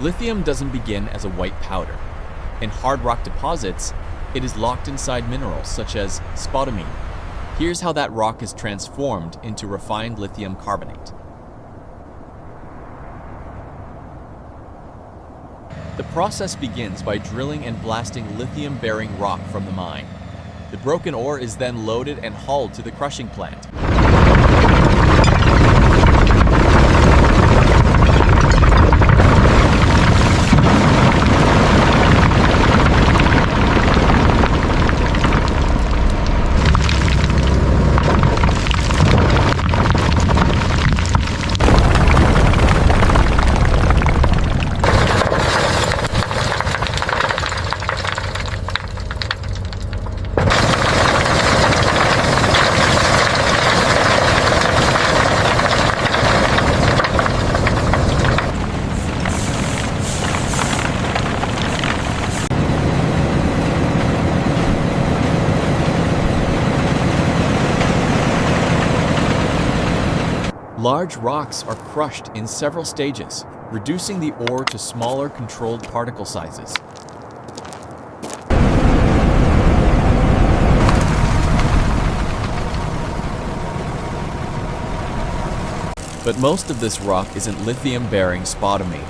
Lithium doesn't begin as a white powder. In hard rock deposits, it is locked inside minerals such as spodumene. Here's how that rock is transformed into refined lithium carbonate. The process begins by drilling and blasting lithium-bearing rock from the mine. The broken ore is then loaded and hauled to the crushing plant. Large rocks are crushed in several stages, reducing the ore to smaller, controlled particle sizes. But most of this rock isn't lithium-bearing spodumene.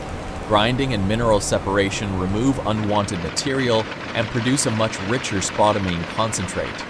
Grinding and mineral separation remove unwanted material and produce a much richer spodumene concentrate.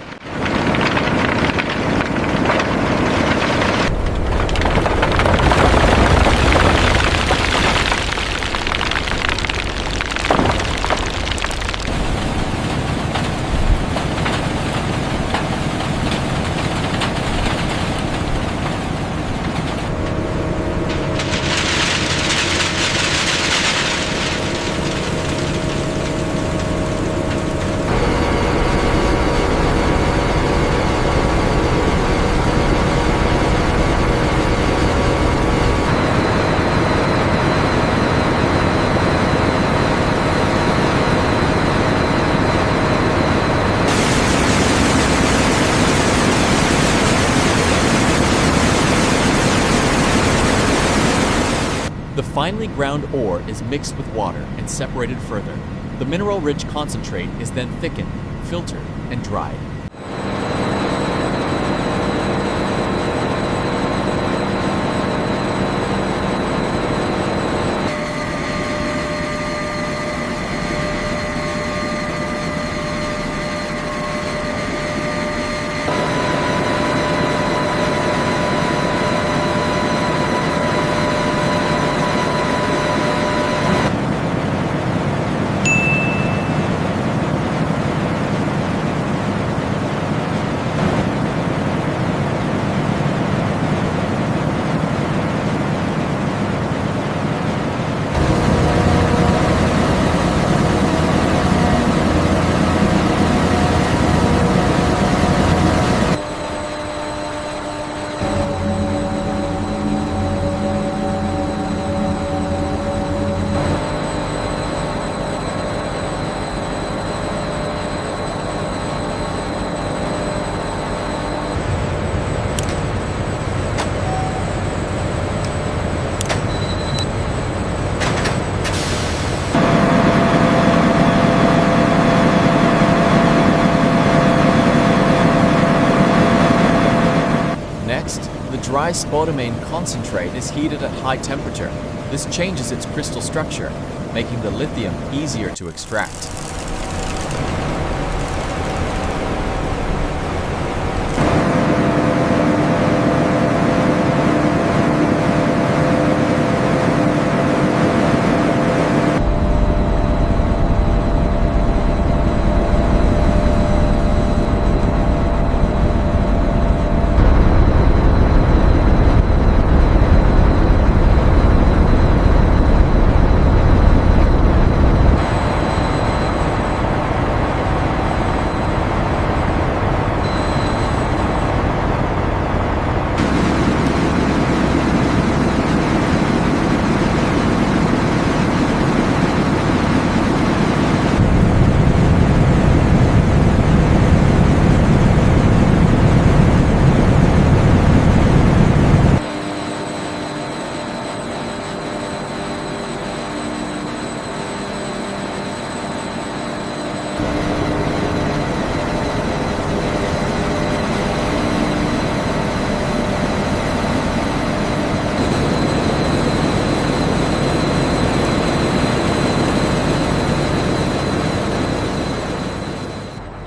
The finely ground ore is mixed with water and separated further. The mineral-rich concentrate is then thickened, filtered, and dried. Dry spodumene concentrate is heated at high temperature. This changes its crystal structure, making the lithium easier to extract.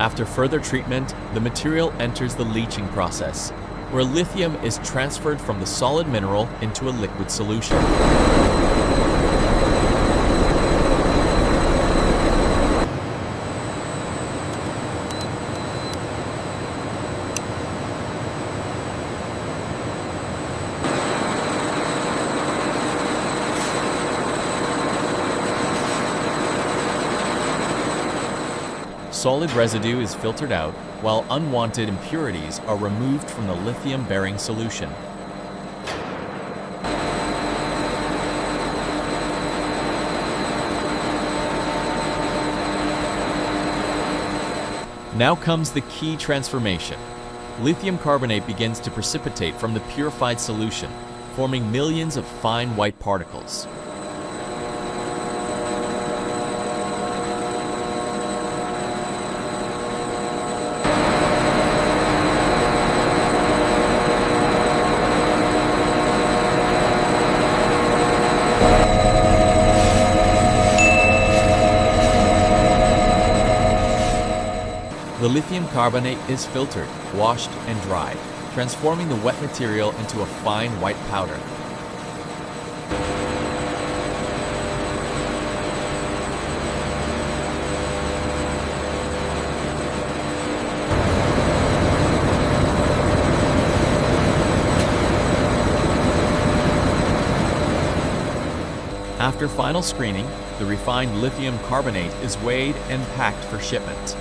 After further treatment, the material enters the leaching process, where lithium is transferred from the solid mineral into a liquid solution. Solid residue is filtered out, while unwanted impurities are removed from the lithium-bearing solution. Now comes the key transformation. Lithium carbonate begins to precipitate from the purified solution, forming millions of fine white particles. The lithium carbonate is filtered, washed, and dried, transforming the wet material into a fine white powder. After final screening, the refined lithium carbonate is weighed and packed for shipment.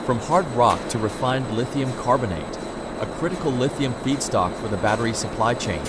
From hard rock to refined lithium carbonate, a critical lithium feedstock for the battery supply chain.